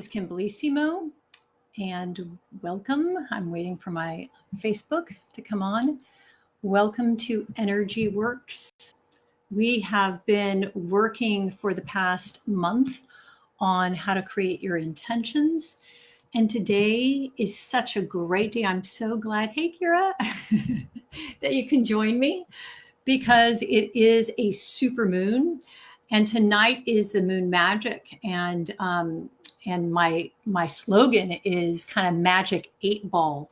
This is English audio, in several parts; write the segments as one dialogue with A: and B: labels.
A: Kimblissimo, and welcome. I'm waiting for my Facebook to come on. Welcome to Energy Works. We have been working for the past month on how to create your intentions. And today is such a great day. I'm so glad, hey Kira, that you can join me because it is a super moon. And tonight is the moon magic. And my slogan is kind of magic 8-ball,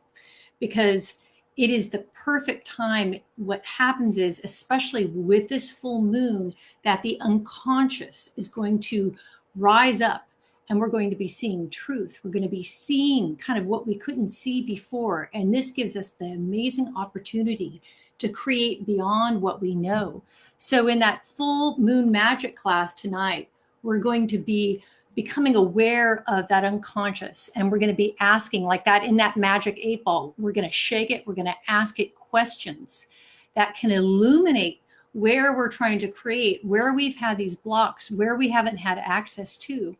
A: because it is the perfect time. What happens is, especially with this full moon, that the unconscious is going to rise up, and we're going to be seeing truth. We're going to be seeing kind of what we couldn't see before. And this gives us the amazing opportunity to create beyond what we know. So in that full moon magic class tonight, we're going to be becoming aware of that unconscious, and we're going to be asking, like that in that magic 8-ball, we're going to shake it, we're going to ask it questions that can illuminate where we're trying to create, where we've had these blocks, where we haven't had access to,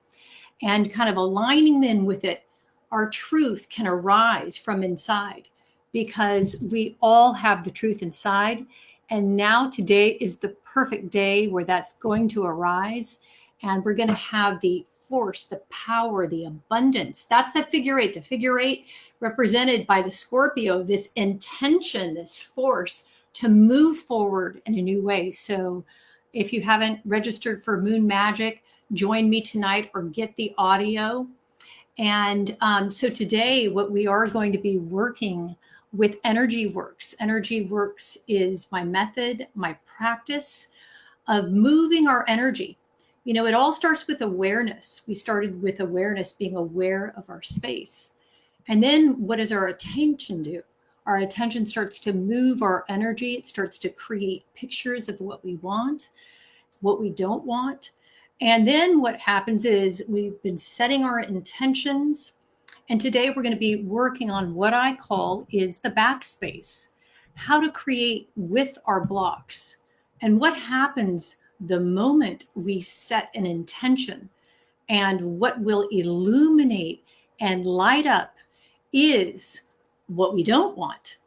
A: and kind of aligning them with it. Our truth can arise from inside, because we all have the truth inside. And now today is the perfect day where that's going to arise, and we're going to have the force, the power, the abundance. That's the figure 8. The figure 8 represented by the Scorpio, this intention, this force to move forward in a new way. So if you haven't registered for Moon Magic, join me tonight or get the audio. And so today, what we are going to be working with Energy Works. Energy Works is my method, my practice of moving our energy. You know, it all starts with awareness. We started with awareness, being aware of our space. And then what does our attention do? Our attention starts to move our energy. It starts to create pictures of what we want, what we don't want. And then what happens is we've been setting our intentions. And today we're going to be working on what I call is the backspace, how to create with our blocks. And what happens the moment we set an intention, and what will illuminate and light up is what we don't want,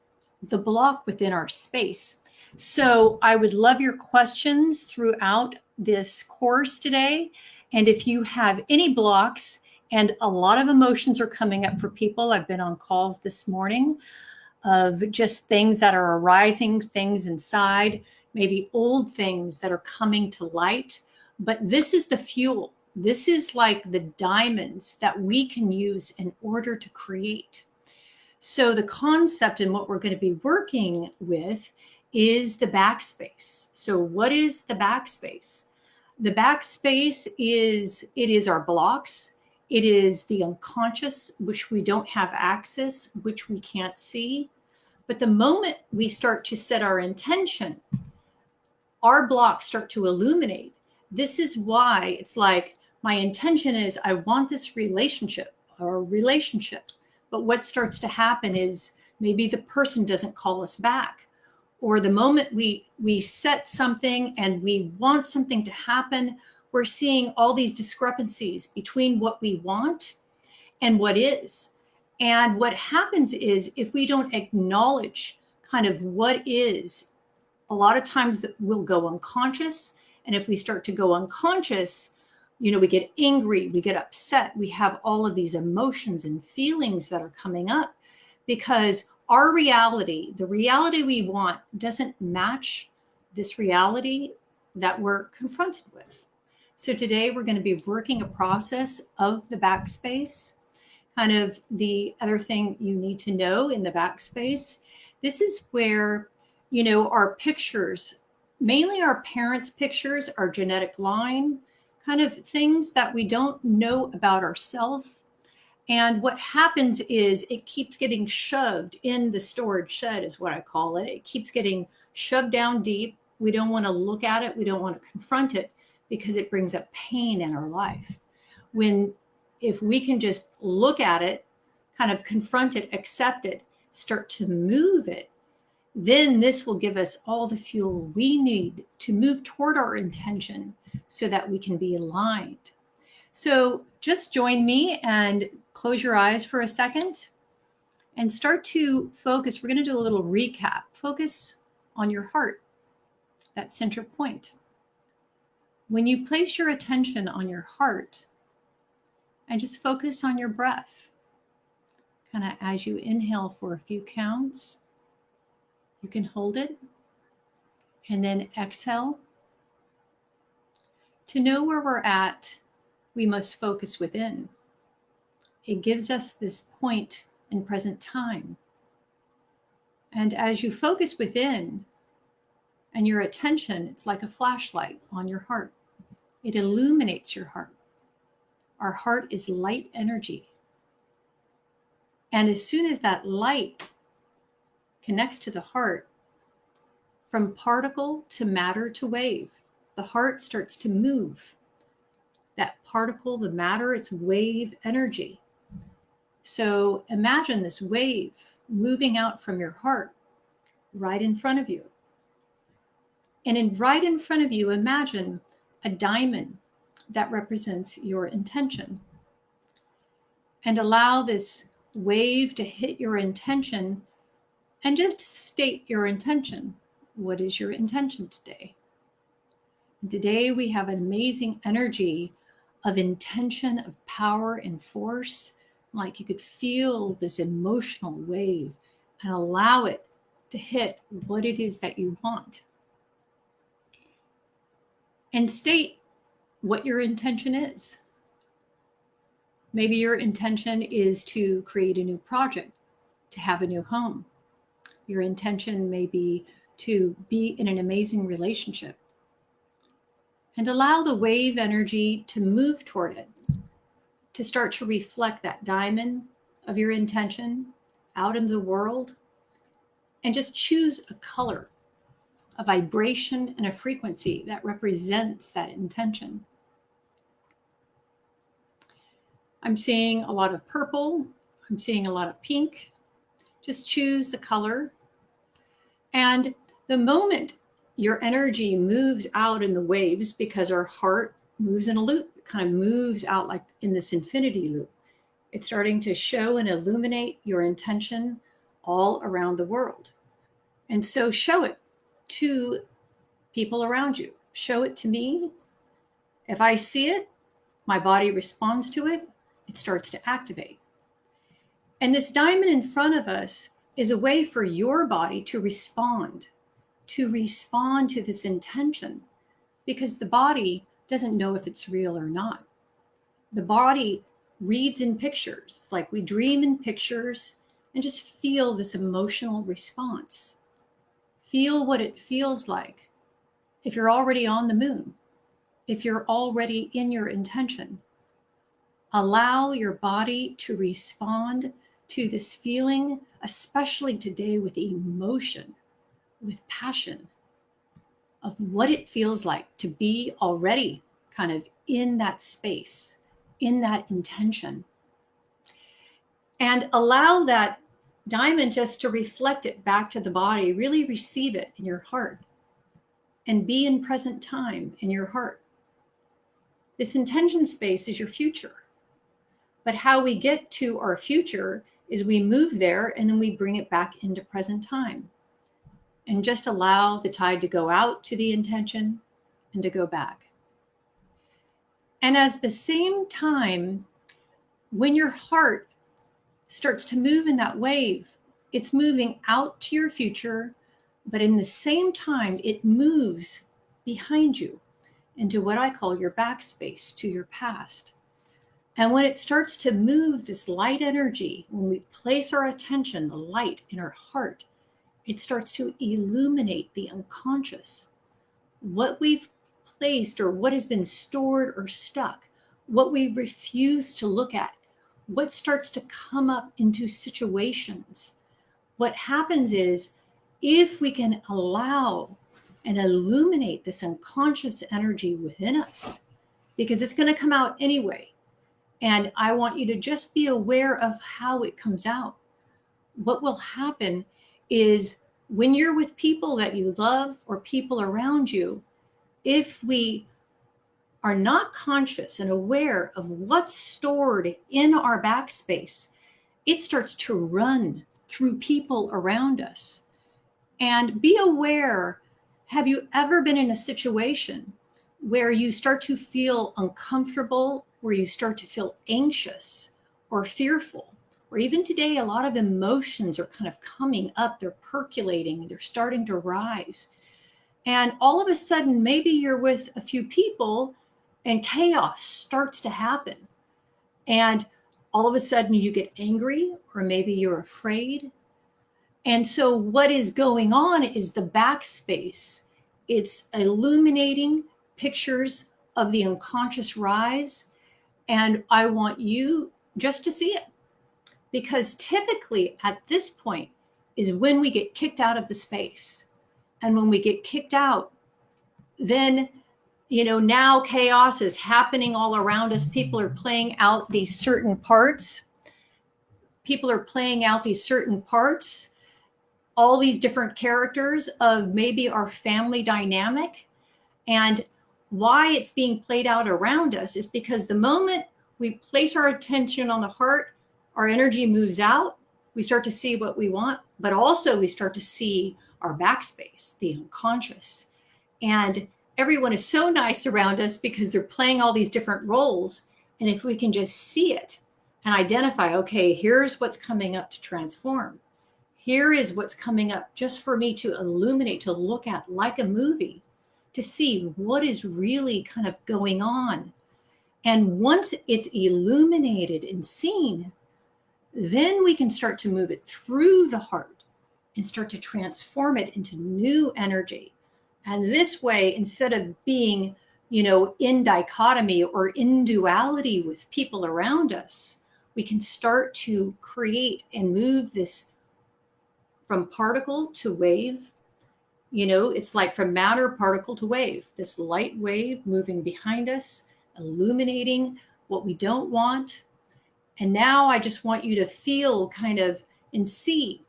A: the block within our space. So I would love your questions throughout this course today. And if you have any blocks, and a lot of emotions are coming up for people, I've been on calls this morning of just things that are arising, things inside, maybe old things that are coming to light. But this is the fuel. This is like the diamonds that we can use in order to create. So the concept and what we're going to be working with is the backspace. So what is the backspace? The backspace is our blocks. It is the unconscious, which we don't have access, which we can't see. But the moment we start to set our intention, our blocks start to illuminate. This is why it's like, my intention is I want this relationship or relationship. But what starts to happen is maybe the person doesn't call us back. Or the moment we set something and we want something to happen, we're seeing all these discrepancies between what we want and what is. And what happens is, if we don't acknowledge kind of what is, a lot of times that we'll go unconscious. And if we start to go unconscious, you know, we get angry, we get upset, we have all of these emotions and feelings that are coming up because our reality, the reality we want, doesn't match this reality that we're confronted with. So today we're going to be working a process of the backspace. Kind of the other thing you need to know in the backspace, this is where, you know, our pictures, mainly our parents' pictures, our genetic line, kind of things that we don't know about ourselves. And what happens is it keeps getting shoved in the storage shed, is what I call it. It keeps getting shoved down deep. We don't want to look at it. We don't want to confront it because it brings up pain in our life. If we can just look at it, kind of confront it, accept it, start to move it, then this will give us all the fuel we need to move toward our intention so that we can be aligned. So just join me and close your eyes for a second and start to focus. We're going to do a little recap. Focus on your heart, that center point. When you place your attention on your heart and just focus on your breath, kind of as you inhale for a few counts, you can hold it and then exhale. To know where we're at, we must focus within. It gives us this point in present time. And as you focus within and your attention, it's like a flashlight on your heart. It illuminates your heart. Our heart is light energy. And as soon as that light connects to the heart, from particle to matter to wave, the heart starts to move. That particle, the matter, it's wave energy. So imagine this wave moving out from your heart right in front of you. And right in front of you, imagine a diamond that represents your intention. And allow this wave to hit your intention and just state your intention. What is your intention today? Today we have an amazing energy of intention, of power and force. Like you could feel this emotional wave and allow it to hit what it is that you want. And state what your intention is. Maybe your intention is to create a new project, to have a new home. Your intention may be to be in an amazing relationship. And allow the wave energy to move toward it, to start to reflect that diamond of your intention out in the world. And just choose a color, a vibration, and a frequency that represents that intention. I'm seeing a lot of purple. I'm seeing a lot of pink. Just choose the color. And the moment your energy moves out in the waves, because our heart moves in a loop, it kind of moves out like in this infinity loop. It's starting to show and illuminate your intention all around the world. And so show it to people around you. Show it to me. If I see it, my body responds to it. It starts to activate. And this diamond in front of us is a way for your body to respond to this intention, because the body doesn't know if it's real or not. The body reads in pictures. It's like we dream in pictures and just feel this emotional response. Feel what it feels like if you're already on the moon, if you're already in your intention. Allow your body to respond to this feeling, especially today with emotion, with passion, of what it feels like to be already kind of in that space, in that intention. And allow that diamond just to reflect it back to the body, really receive it in your heart and be in present time in your heart. This intention space is your future. But how we get to our future is we move there and then we bring it back into present time. And just allow the tide to go out to the intention and to go back. And at the same time, when your heart starts to move in that wave, it's moving out to your future, but in the same time, it moves behind you into what I call your backspace, to your past. And when it starts to move this light energy, when we place our attention, the light in our heart, it starts to illuminate the unconscious. What we've placed or what has been stored or stuck, what we refuse to look at, what starts to come up into situations. What happens is, if we can allow and illuminate this unconscious energy within us, because it's going to come out anyway. And I want you to just be aware of how it comes out. What will happen is when you're with people that you love or people around you, if we are not conscious and aware of what's stored in our backspace, it starts to run through people around us. And be aware, have you ever been in a situation where you start to feel uncomfortable, where you start to feel anxious or fearful? Or even today, a lot of emotions are kind of coming up, they're percolating, they're starting to rise. And all of a sudden, maybe you're with a few people and chaos starts to happen. And all of a sudden you get angry, or maybe you're afraid. And so what is going on is the backspace. It's illuminating pictures of the unconscious rise. And I want you just to see it, because typically at this point is when we get kicked out of the space. And when we get kicked out, then, now chaos is happening all around us. People are playing out these certain parts. All these different characters of maybe our family dynamic. And why it's being played out around us is because the moment we place our attention on the heart, our energy moves out. We start to see what we want, but also we start to see our backspace, the unconscious. And everyone is so nice around us because they're playing all these different roles. And if we can just see it and identify, okay, here's what's coming up to transform. Here is what's coming up just for me to illuminate, to look at like a movie, to see what is really kind of going on. And once it's illuminated and seen, then we can start to move it through the heart and start to transform it into new energy. And this way, instead of being, in dichotomy or in duality with people around us, we can start to create and move this from particle to wave. It's like from matter, particle to wave, this light wave moving behind us, illuminating what we don't want. And now I just want you to feel kind of and see.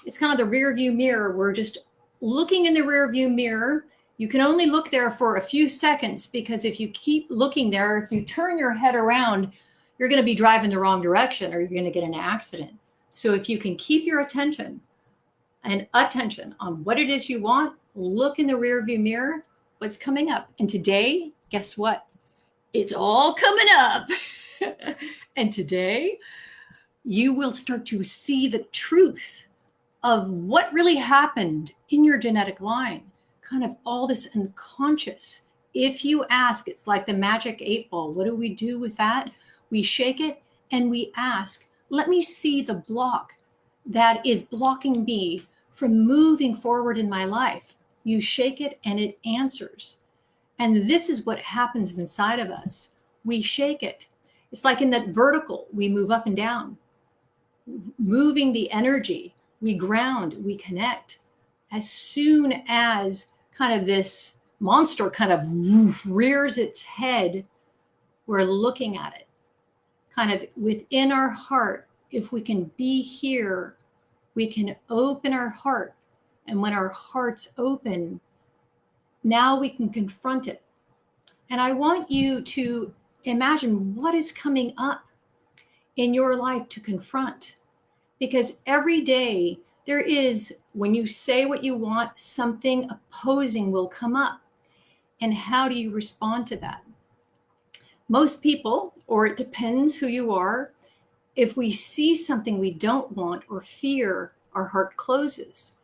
A: It's kind of the rear view mirror. We're just looking in the rear view mirror. You can only look there for a few seconds, because if you keep looking there, if you turn your head around, you're going to be driving the wrong direction, or you're going to get in an accident. So if you can keep your attention on what it is you want, look in the rear view mirror, what's coming up. And today, guess what? It's all coming up. And today, you will start to see the truth of what really happened in your genetic line, kind of all this unconscious. If you ask, it's like the magic 8-ball. What do we do with that? We shake it and we ask, let me see the block that is blocking me from moving forward in my life. You shake it and it answers. And this is what happens inside of us. We shake it. It's like in that vertical, we move up and down, moving the energy. We ground, we connect. As soon as kind of this monster kind of rears its head, we're looking at it. Kind of within our heart, if we can be here, we can open our heart. And when our heart's open, now we can confront it. And I want you to imagine what is coming up in your life to confront. Because every day there is, when you say what you want, something opposing will come up. And how do you respond to that? Most people, or it depends who you are, if we see something we don't want or fear, our heart closes.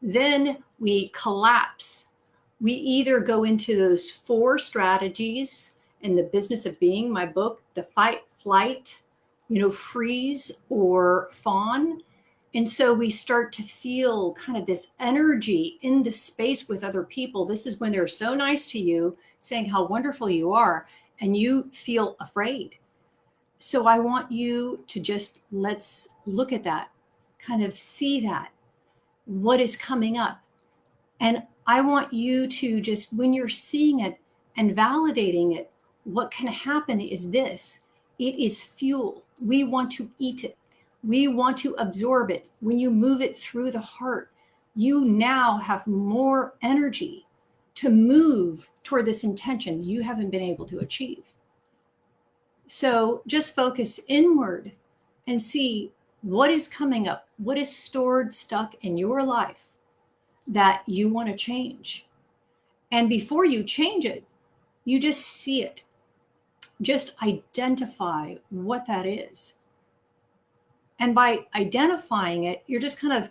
A: Then we collapse. We either go into those 4 strategies in the business of being, my book, the fight, flight, freeze or fawn. And so we start to feel kind of this energy in the space with other people. This is when they're so nice to you, saying how wonderful you are, and you feel afraid. So I want you to just, let's look at that, kind of see that, what is coming up. And I want you to just, when you're seeing it and validating it, what can happen is this. It is fuel. We want to eat it. We want to absorb it. When you move it through the heart, you now have more energy to move toward this intention you haven't been able to achieve. So just focus inward and see what is coming up, what is stored, stuck in your life that you want to change. And before you change it, you just see it. Just identify what that is. And by identifying it, you're just kind of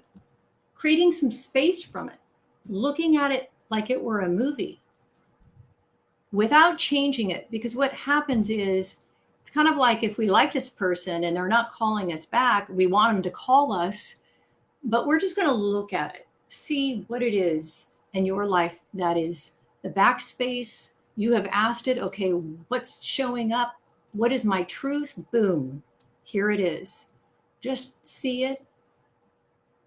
A: creating some space from it, looking at it like it were a movie without changing it. Because what happens is, it's kind of like if we like this person and they're not calling us back, we want them to call us, but we're just going to look at it, see what it is in your life that is the backspace. You have asked it, okay, what's showing up? What is my truth? Boom, here it is. Just see it.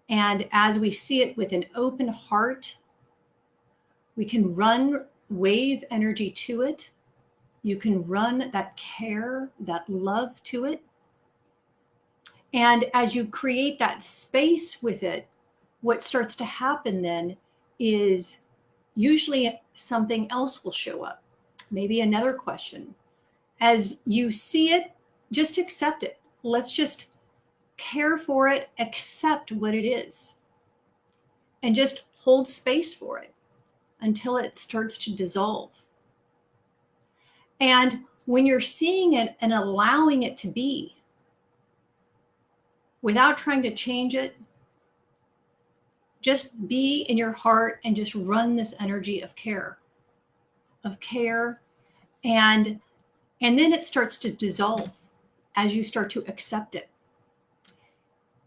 A: And as we see it with an open heart, we can run wave energy to it. You can run that care, that love to it. And as you create that space with it, what starts to happen then is usually something else will show up. Maybe another question. As you see it, just accept it. Let's just care for it, accept what it is, and just hold space for it until it starts to dissolve. And when you're seeing it and allowing it to be, without trying to change it, just be in your heart and just run this energy of care, and then it starts to dissolve as you start to accept it.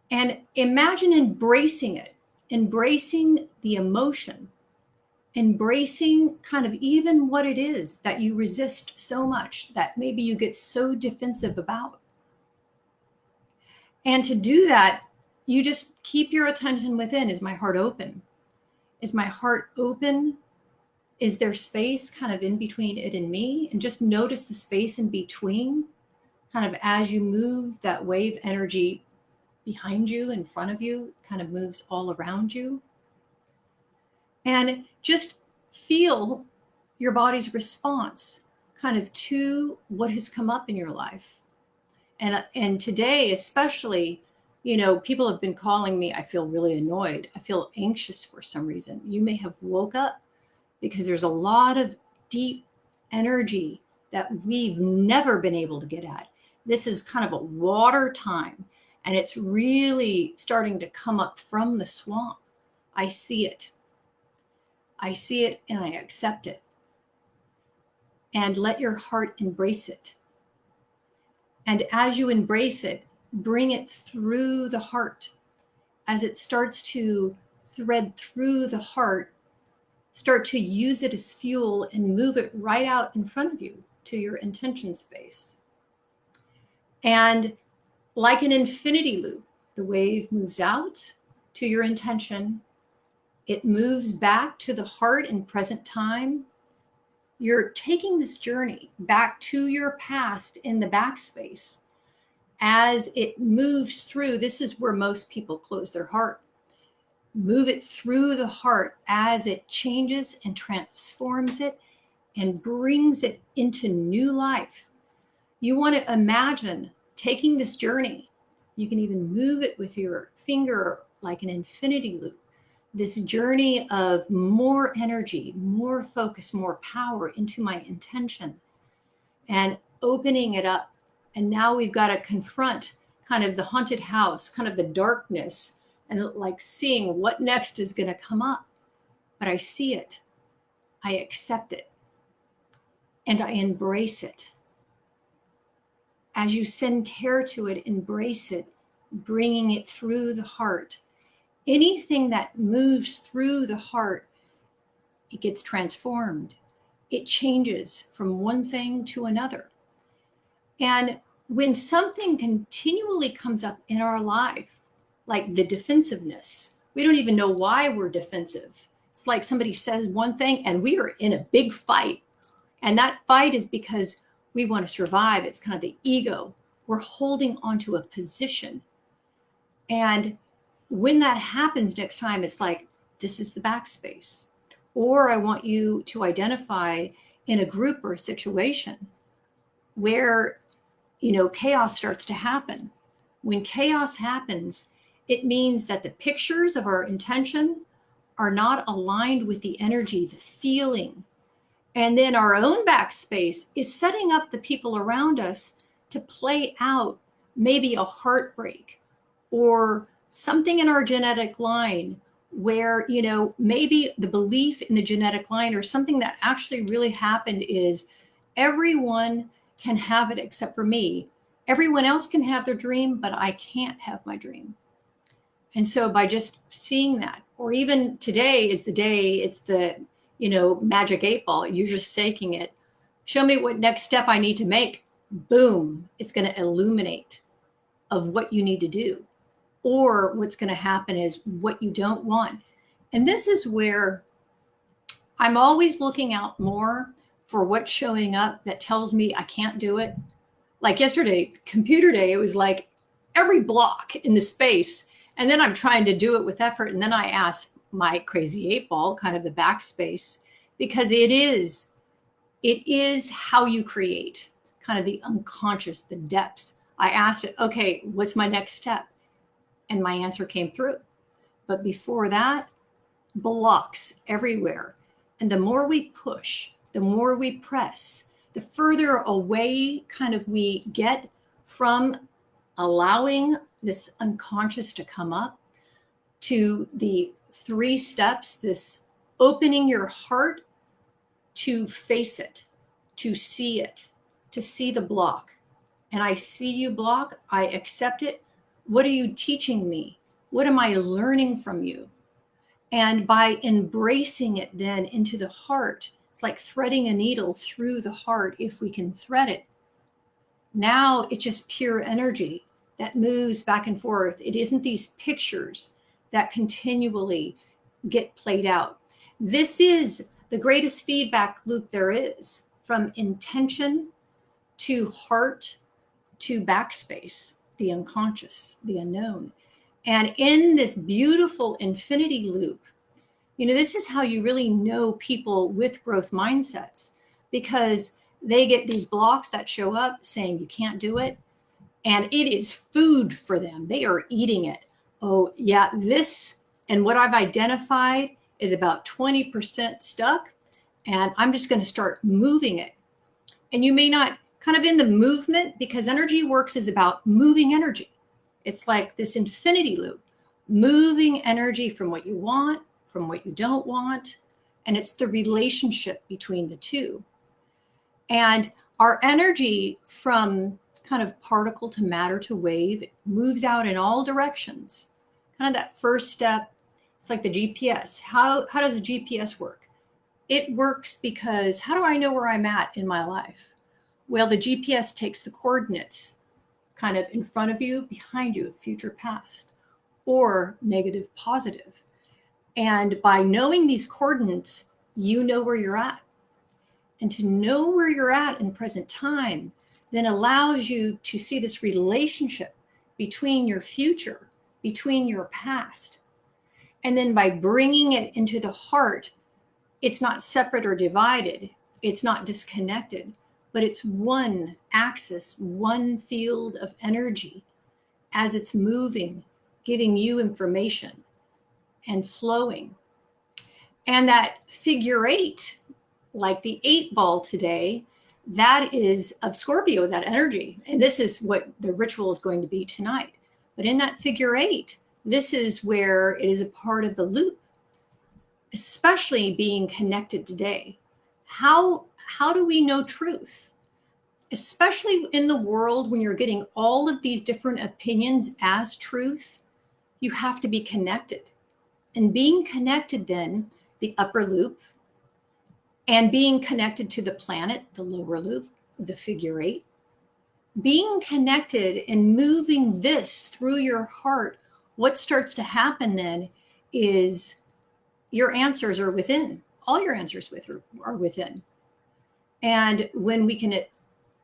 A: And imagine embracing it, embracing the emotion, embracing kind of even what it is that you resist so much, that maybe you get so defensive about. And to do that, you just keep your attention within. Is my heart open? Is my heart open? Is there space kind of in between it and me? And just notice the space in between, kind of as you move that wave energy behind you, in front of you, kind of moves all around you. And just feel your body's response kind of to what has come up in your life. And today, especially, you know, people have been calling me, I feel really annoyed. I feel anxious for some reason. You may have woke up because there's a lot of deep energy that we've never been able to get at. This is kind of a water time, and it's really starting to come up from the swamp. I see it. I see it and I accept it. And let your heart embrace it. And as you embrace it, bring it through the heart. As it starts to thread through the heart, start to use it as fuel and move it right out in front of you to your intention space. And like an infinity loop, the wave moves out to your intention. It moves back to the heart in present time. You're taking this journey back to your past in the backspace. As it moves through, this is where most people close their heart. Move it through the heart as it changes and transforms it and brings it into new life. You want to imagine taking this journey. You can even move it with your finger like an infinity loop. This journey of more energy, more focus, more power into my intention, and opening it up. And now we've got to confront kind of the haunted house, kind of the darkness, and like seeing what next is going to come up. But I see it, I accept it, and I embrace it. As you send care to it, embrace it, bringing it through the heart. Anything that moves through the heart, it gets transformed. It changes from one thing to another. And when something continually comes up in our life, like the defensiveness, we don't even know why we're defensive. It's like somebody says one thing and we are in a big fight. And that fight is because we want to survive. It's kind of the ego. We're holding onto a position. And when that happens next time, it's like, this is the backspace. Or I want you to identify in a group or a situation where, chaos starts to happen. When chaos happens, it means that the pictures of our intention are not aligned with the energy, the feeling. And then our own backspace is setting up the people around us to play out maybe a heartbreak or something in our genetic line where, maybe the belief in the genetic line or something that actually really happened is everyone can have it except for me. Everyone else can have their dream, but I can't have my dream. And so by just seeing that, or even today is the day, it's the, magic 8 ball, you're just taking it. Show me what next step I need to make. Boom, it's going to illuminate of what you need to do. Or what's going to happen is what you don't want. And this is where I'm always looking out more for what's showing up that tells me I can't do it. Like yesterday, computer day, it was like every block in the space. And then I'm trying to do it with effort. And then I ask my crazy 8 ball, kind of the backspace, because it is how you create kind of the unconscious, the depths. I asked it, okay, what's my next step? And my answer came through. But before that, blocks everywhere. And the more we push, the more we press, the further away kind of we get from allowing this unconscious to come up to the 3 steps, this opening your heart to face it, to see it, to see the block. And I see you, block, I accept it. What are you teaching me? What am I learning from you? And by embracing it then into the heart, it's like threading a needle through the heart if we can thread it. Now it's just pure energy that moves back and forth. It isn't these pictures that continually get played out. This is the greatest feedback loop there is, from intention to heart to backspace, the unconscious, the unknown. And in this beautiful infinity loop, this is how you really know people with growth mindsets, because they get these blocks that show up saying you can't do it. And it is food for them. They are eating it. Oh, yeah, this and what I've identified is about 20% stuck. And I'm just going to start moving it. And you may not kind of in the movement, because energy works is about moving energy. It's like this infinity loop, moving energy from what you want, from what you don't want. And it's the relationship between the two. And our energy from kind of particle to matter to wave, it moves out in all directions. Kind of that first step, it's like the GPS. How does a GPS work? It works because how do I know where I'm at in my life? Well, the GPS takes the coordinates kind of in front of you, behind you, future, past, or negative, positive. And by knowing these coordinates, you know where you're at. And to know where you're at in present time then allows you to see this relationship between your future, between your past. And then by bringing it into the heart, it's not separate or divided. It's not disconnected, but it's one axis, one field of energy as it's moving, giving you information and flowing. And that figure 8, like the 8 ball today, that is of Scorpio, that energy. And this is what the ritual is going to be tonight. But in that figure 8, this is where it is a part of the loop, especially being connected today. How do we know truth? Especially in the world when you're getting all of these different opinions as truth, you have to be connected. And being connected then, the upper loop, and being connected to the planet, the lower loop, the figure 8, being connected and moving this through your heart, what starts to happen then is your answers are within. All your answers are within. And when we can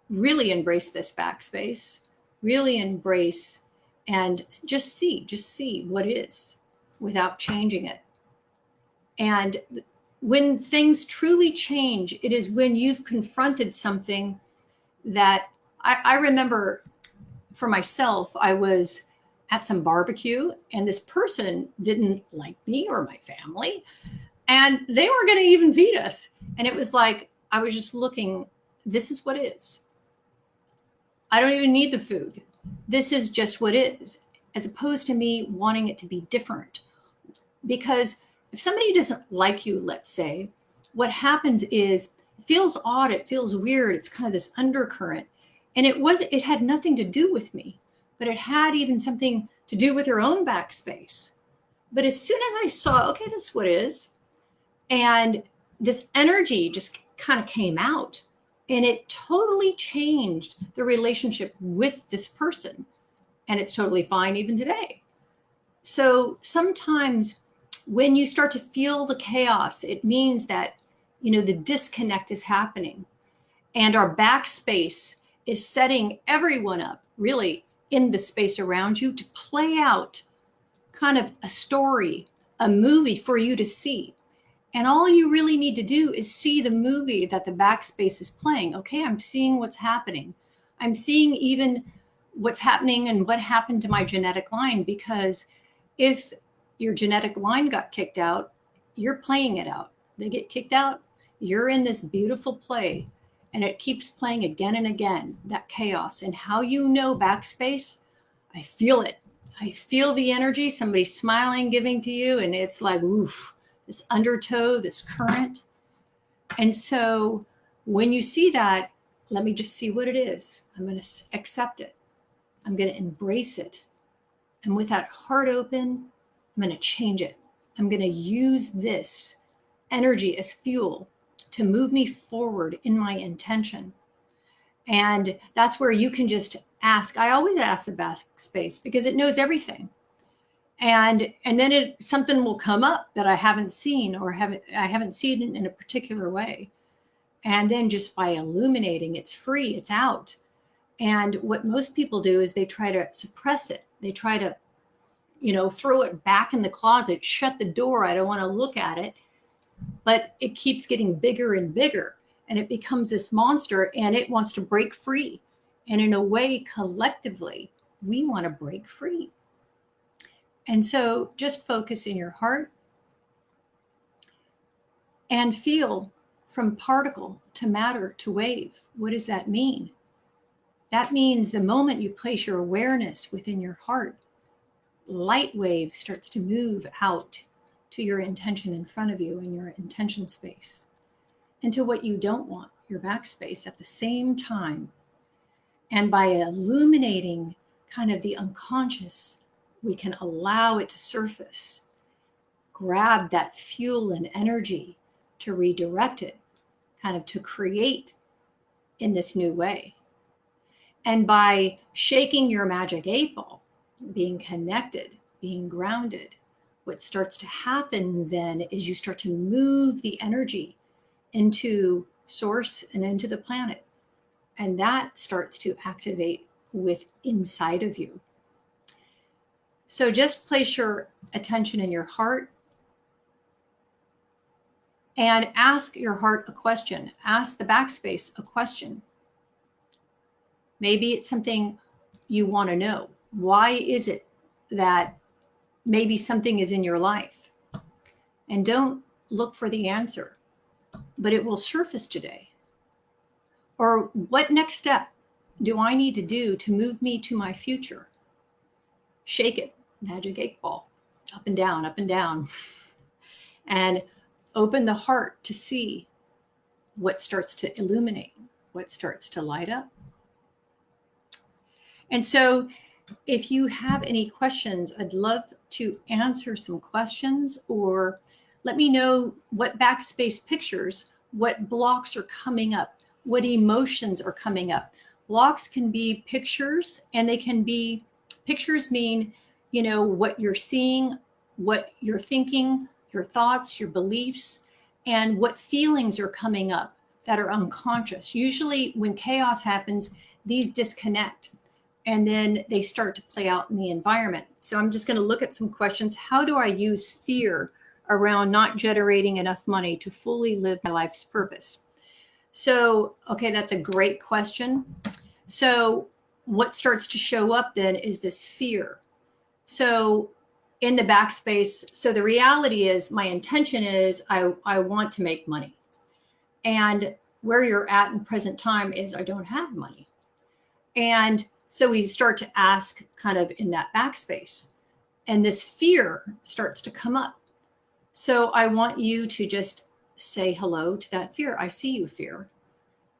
A: really embrace this backspace, really embrace and just see what is without changing it. And when things truly change, it is when you've confronted something that I remember for myself, I was at some barbecue and this person didn't like me or my family, and they weren't going to even feed us. And it was like, I was just looking, this is what is. I don't even need the food. This is just what is, as opposed to me wanting it to be different. Because if somebody doesn't like you, let's say, what happens is it feels odd, it feels weird, it's kind of this undercurrent. And it had nothing to do with me, but it had even something to do with her own backspace. But as soon as I saw, okay, this is what is, and this energy just kind of came out, and it totally changed the relationship with this person. And it's totally fine even today. So sometimes when you start to feel the chaos, it means that, the disconnect is happening. And our backspace is setting everyone up really in the space around you to play out kind of a story, a movie for you to see. And all you really need to do is see the movie that the backspace is playing. Okay, I'm seeing what's happening. I'm seeing even what's happening and what happened to my genetic line, because if your genetic line got kicked out, you're playing it out. They get kicked out, you're in this beautiful play, and it keeps playing again and again, that chaos. And how backspace, I feel it. I feel the energy, somebody smiling, giving to you, and it's like, oof, this undertow, this current. And so when you see that, let me just see what it is. I'm going to accept it. I'm going to embrace it. And with that heart open, I'm going to change it. I'm going to use this energy as fuel to move me forward in my intention. And that's where you can just ask. I always ask the backspace because it knows everything. And then something will come up that I haven't seen, or I haven't seen it in a particular way. And then just by illuminating, it's free, it's out. And what most people do is they try to suppress it. They try to, throw it back in the closet, shut the door. I don't want to look at it. But it keeps getting bigger and bigger, and it becomes this monster, and it wants to break free. And in a way, collectively, we want to break free. And so just focus in your heart and feel from particle to matter to wave. What does that mean? That means the moment you place your awareness within your heart, light wave starts to move out to your intention in front of you in your intention space, into what you don't want, your backspace, at the same time. And by illuminating kind of the unconscious, we can allow it to surface, grab that fuel and energy to redirect it, kind of to create in this new way. And by shaking your magic 8-ball, being connected, being grounded, what starts to happen then is you start to move the energy into source and into the planet. And that starts to activate with inside of you. So just place your attention in your heart and ask your heart a question. Ask the backspace a question. Maybe it's something you want to know. Why is it that maybe something is in your life? And don't look for the answer, but it will surface today. Or what next step do I need to do to move me to my future? Shake it, magic 8-ball, up and down, and open the heart to see what starts to illuminate, what starts to light up. And so if you have any questions, I'd love to answer some questions, or let me know what backspace pictures, what blocks are coming up, what emotions are coming up. Blocks can be pictures, and they can be, pictures mean, what you're seeing, what you're thinking, your thoughts, your beliefs, and what feelings are coming up that are unconscious. Usually when chaos happens, these disconnect, and then they start to play out in the environment. So I'm just going to look at some questions. How do I use fear around not generating enough money to fully live my life's purpose. So, okay, that's a great question. So what starts to show up then is this fear. So in the backspace, so the reality is my intention is I want to make money. And where you're at in present time is I don't have money. And so we start to ask kind of in that backspace, and this fear starts to come up. So I want you to just say hello to that fear. I see you, fear.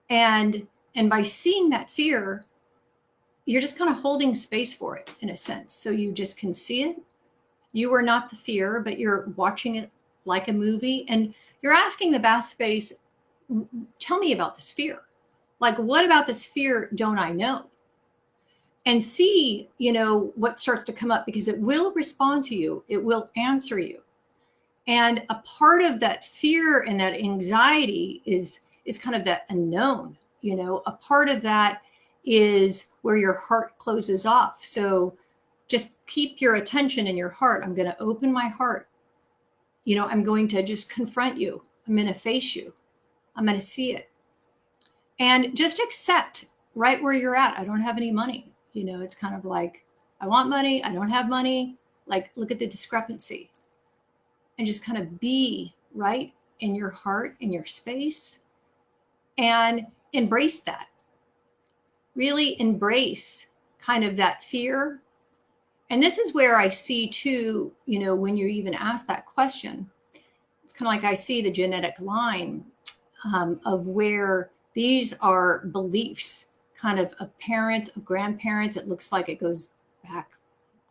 A: And by seeing that fear, you're just kind of holding space for it in a sense. So you just can see it. You are not the fear, but you're watching it like a movie. And you're asking the backspace, tell me about this fear. Like, what about this fear don't I know? And see, what starts to come up, because it will respond to you. It will answer you. And a part of that fear and that anxiety is kind of that unknown. A part of that is where your heart closes off. So just keep your attention in your heart. I'm going to open my heart. I'm going to just confront you. I'm going to face you. I'm going to see it. And just accept right where you're at. I don't have any money. It's kind of like, I want money. I don't have money. Like, look at the discrepancy. And just kind of be right in your heart, in your space, and embrace that. Really embrace kind of that fear. And this is where I see too, when you even ask that question, it's kind of like I see the genetic line of where these are beliefs kind of parents, of grandparents. It looks like it goes back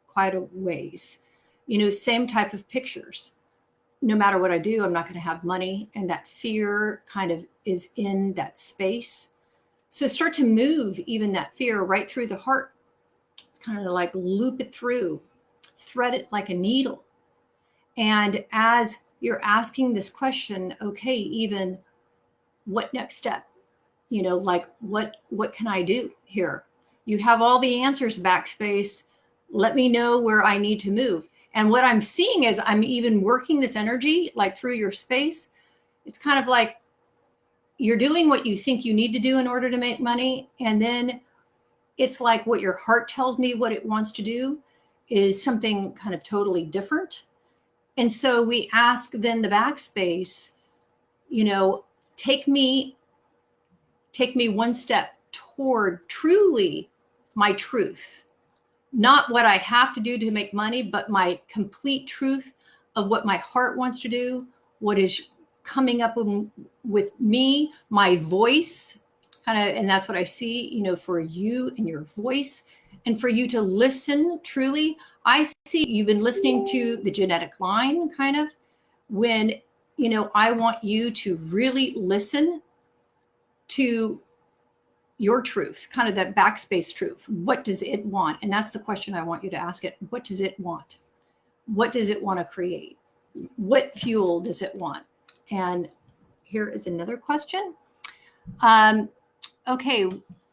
A: quite a ways, same type of pictures. No matter what I do, I'm not going to have money. And that fear kind of is in that space. So start to move even that fear right through the heart. It's kind of like loop it through, thread it like a needle. And as you're asking this question, okay, even what next step? Like what can I do here? You have all the answers, backspace. Let me know where I need to move. And what I'm seeing is I'm even working this energy like through your space. It's kind of like you're doing what you think you need to do in order to make money. And then it's like what your heart tells me what it wants to do is something kind of totally different. And so we ask then the backspace, take me one step toward truly my truth. Not what I have to do to make money, but my complete truth of what my heart wants to do, what is coming up with me, my voice, and that's what I see, for you and your voice, and for you to listen truly. I see you've been listening to the genetic line kind of when, I want you to really listen to your truth, kind of that backspace truth. What does it want? And that's the question I want you to ask it. What does it want? What does it want to create? What fuel does it want? And here is another question. Okay,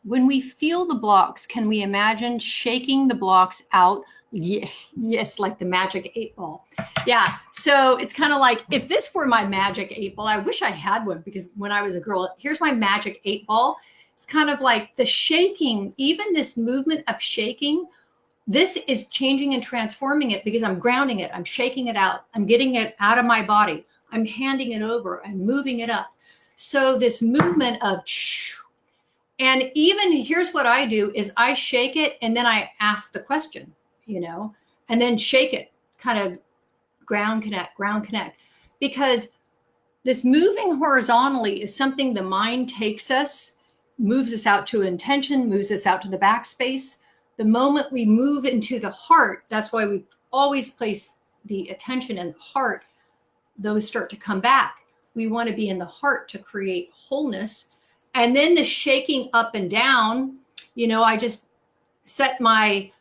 A: when we feel the blocks, can we imagine shaking the blocks out? Yes, like the magic 8-ball. Yeah, so it's kind of like, if this were my magic 8-ball, I wish I had one, because when I was a girl, here's my magic 8-ball. It's kind of like the shaking, even this movement of shaking, this is changing and transforming it because I'm grounding it. I'm shaking it out. I'm getting it out of my body. I'm handing it over. I'm moving it up. So this movement of, and even here's what I do is I shake it and then I ask the question, and then shake it, kind of ground connect. Because this moving horizontally is something the mind takes us, moves us out to intention, moves us out to the backspace. The moment we move into the heart, that's why we always place the attention in the heart, those start to come back. We want to be in the heart to create wholeness. And then the shaking up and down, I just set my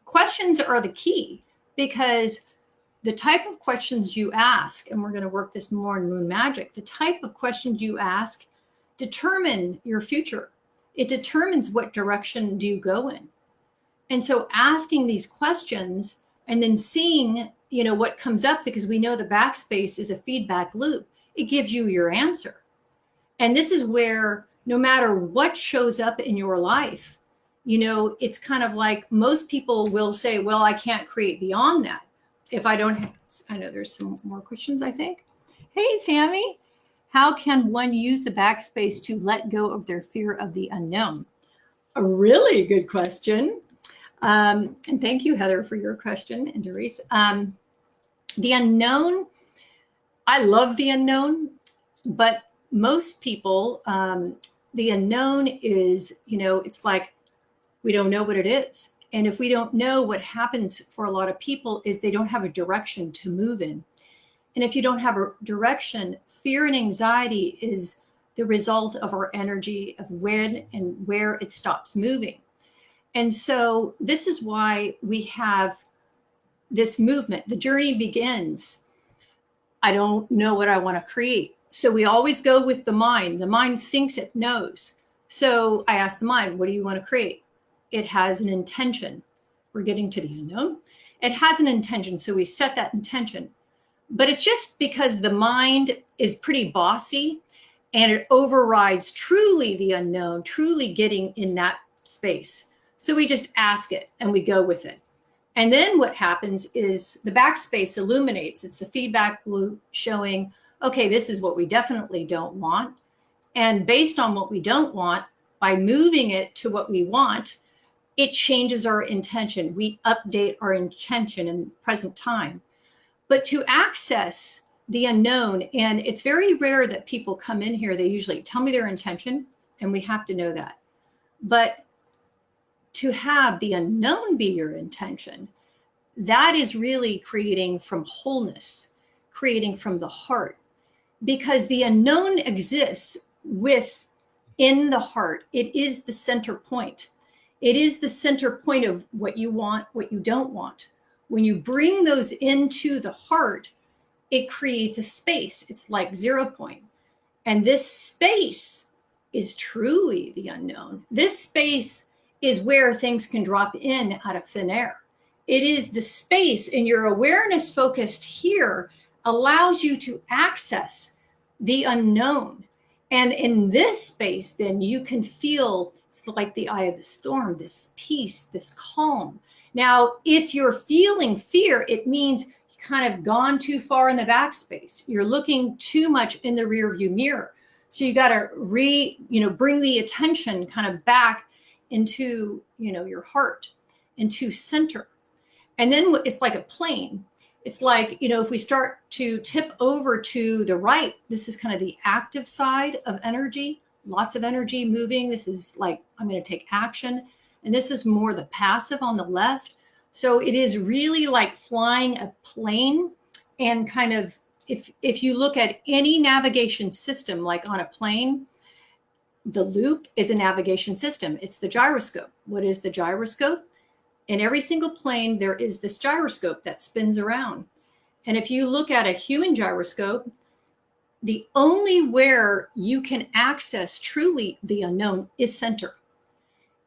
A: questions are the key, because the type of questions you ask, and we're going to work this more in Moon Magic, the type of questions you ask determine your future. It determines what direction do you go in. And so asking these questions and then seeing, what comes up, because we know the backspace is a feedback loop. It gives you your answer. And this is where no matter what shows up in your life, it's kind of like most people will say, well, I can't create beyond that. If I don't have, I know there's some more questions, I think. Hey, Sammy, how can one use the backspace to let go of their fear of the unknown? A really good question. And thank you, Heather, for your question, and Doris. The unknown, I love the unknown, but most people, the unknown is, it's like we don't know what it is. And if we don't know, what happens for a lot of people is they don't have a direction to move in. And if you don't have a direction, fear and anxiety is the result of our energy of when and where it stops moving. And so this is why we have this movement. The journey begins. I don't know what I want to create. So we always go with the mind. The mind thinks it knows. So I ask the mind, what do you want to create? It has an intention. We're getting to the unknown. It has an intention. So we set that intention. But it's just because the mind is pretty bossy and it overrides truly the unknown, truly getting in that space. So we just ask it and we go with it. And then what happens is the backspace illuminates. It's the feedback loop showing, okay, this is what we definitely don't want. And based on what we don't want, by moving it to what we want, it changes our intention. We update our intention in present time. But to access the unknown, and it's very rare that people come in here, they usually tell me their intention, and we have to know that. But to have the unknown be your intention, that is really creating from wholeness, creating from the heart, because the unknown exists within the heart. It is the center point. It is the center point of what you want, what you don't want. When you bring those into the heart, it creates a space. It's like 0 point. And this space is truly the unknown. This space is where things can drop in out of thin air. It is the space, and your awareness focused here allows you to access the unknown. And in this space, then you can feel, it's like the eye of the storm, this peace, this calm. Now, if you're feeling fear, it means you kind of gone too far in the backspace. You're looking too much in the rearview mirror. So you got to bring the attention kind of back into, your heart, into center. And then it's like a plane. It's like, if we start to tip over to the right, this is kind of the active side of energy, lots of energy moving. This is like, I'm going to take action. And this is more the passive on the left. So it is really like flying a plane, and kind of, if you look at any navigation system, like on a plane, the loop is a navigation system. It's the gyroscope. What is the gyroscope? In every single plane, there is this gyroscope that spins around. And if you look at a human gyroscope, the only where you can access truly the unknown is center.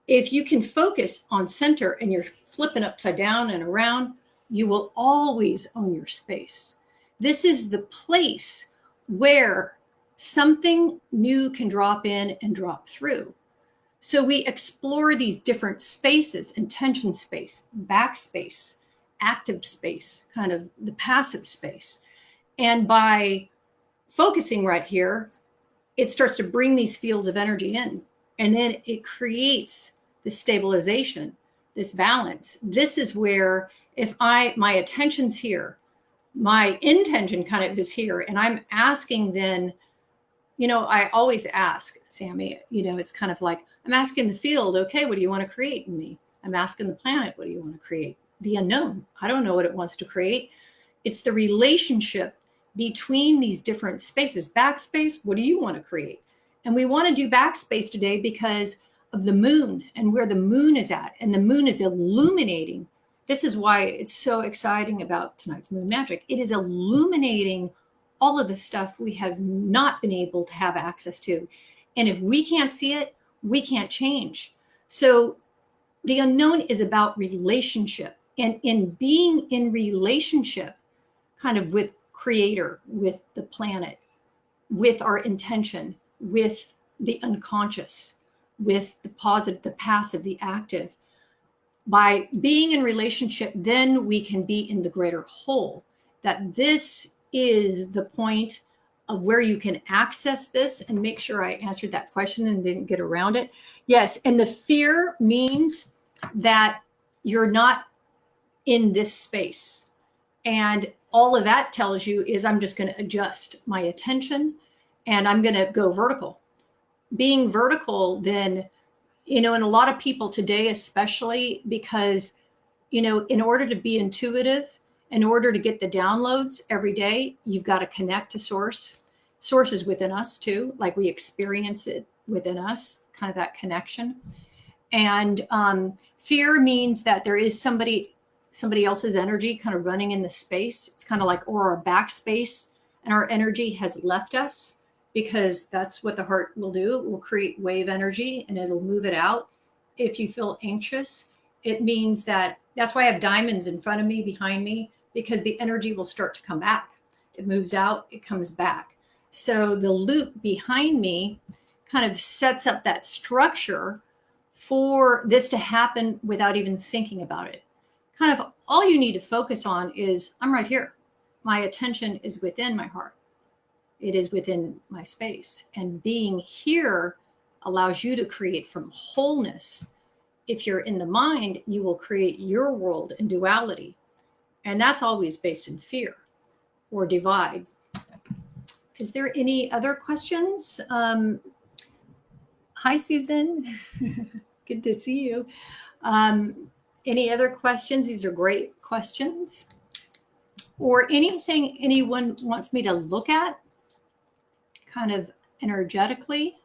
A: If you can focus on center and you're flipping upside down and around, you will always own your space. This is the place where something new can drop in and drop through. So we explore these different spaces: intention space, backspace, active space, kind of the passive space. And by focusing right here, it starts to bring these fields of energy in. And then it creates this stabilization, this balance. This is where if my attention's here, my intention kind of is here, and I'm asking then, I always ask, Sammy, it's kind of like, I'm asking the field, okay, what do you want to create in me? I'm asking the planet, what do you want to create? The unknown, I don't know what it wants to create. It's the relationship between these different spaces. Backspace, what do you want to create? And we want to do backspace today because of the moon and where the moon is at. And the moon is illuminating. This is why it's so exciting about tonight's Moon Magic. It is illuminating all of the stuff we have not been able to have access to. And if we can't see it, we can't change. So the unknown is about relationship. And in being in relationship kind of with creator, with the planet, with our intention, with the unconscious, with the positive, the passive, the active. By being in relationship, then we can be in the greater whole. That this is the point of where you can access this, and make sure I answered that question and didn't get around it. Yes, and the fear means that you're not in this space. And all of that tells you is I'm just going to adjust my attention and I'm going to go vertical. Being vertical, then, and a lot of people today, especially because, in order to be intuitive, in order to get the downloads every day, you've got to connect to source. Source is within us too, like we experience it within us, kind of that connection. And fear means that there is somebody else's energy kind of running in the space. It's kind of like, or our backspace, and our energy has left us, because that's what the heart will do. It will create wave energy and it'll move it out. If you feel anxious, it means that's why I have diamonds in front of me, behind me, because the energy will start to come back. It moves out, it comes back. So the loop behind me kind of sets up that structure for this to happen without even thinking about it. Kind of all you need to focus on is, I'm right here. My attention is within my heart. It is within my space. And being here allows you to create from wholeness. If you're in the mind, you will create your world in duality. And that's always based in fear or divide. Is there any other questions? Hi, Susan. Good to see you. Any other questions? These are great questions. Or anything anyone wants me to look at, kind of energetically.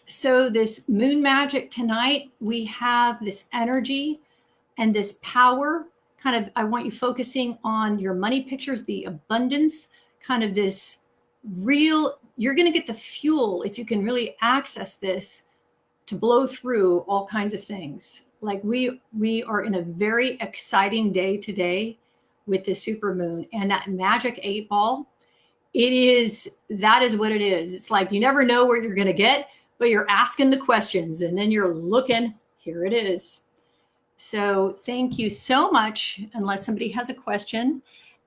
A: So this moon magic tonight, we have this energy and this power. Kind of, I want you focusing on your money pictures, the abundance, kind of this real, you're going to get the fuel if you can really access this to blow through all kinds of things. Like we are in a very exciting day today with the super moon and that magic 8 ball. That is what it is. It's like you never know where you're going to get, but you're asking the questions and then you're looking, here it is. So thank you so much, unless somebody has a question.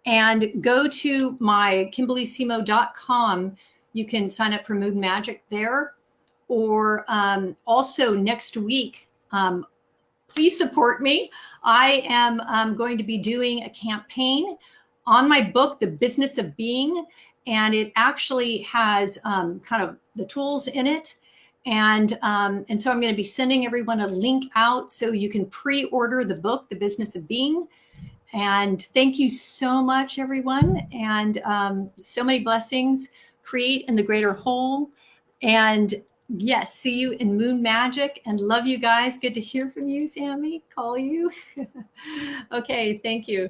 A: And go to my KimberlySimo.com. You can sign up for Moon Magic there. Or also next week, please support me. I am going to be doing a campaign on my book, The Business of Being. And it actually has kind of the tools in it. And so I'm going to be sending everyone a link out so you can pre-order the book, The Business of Being. And thank you so much, everyone. And so many blessings. Create in the greater whole. And yes, see you in Moon Magic, and love you guys. Good to hear from you, Sammy. Call you. Okay, thank you.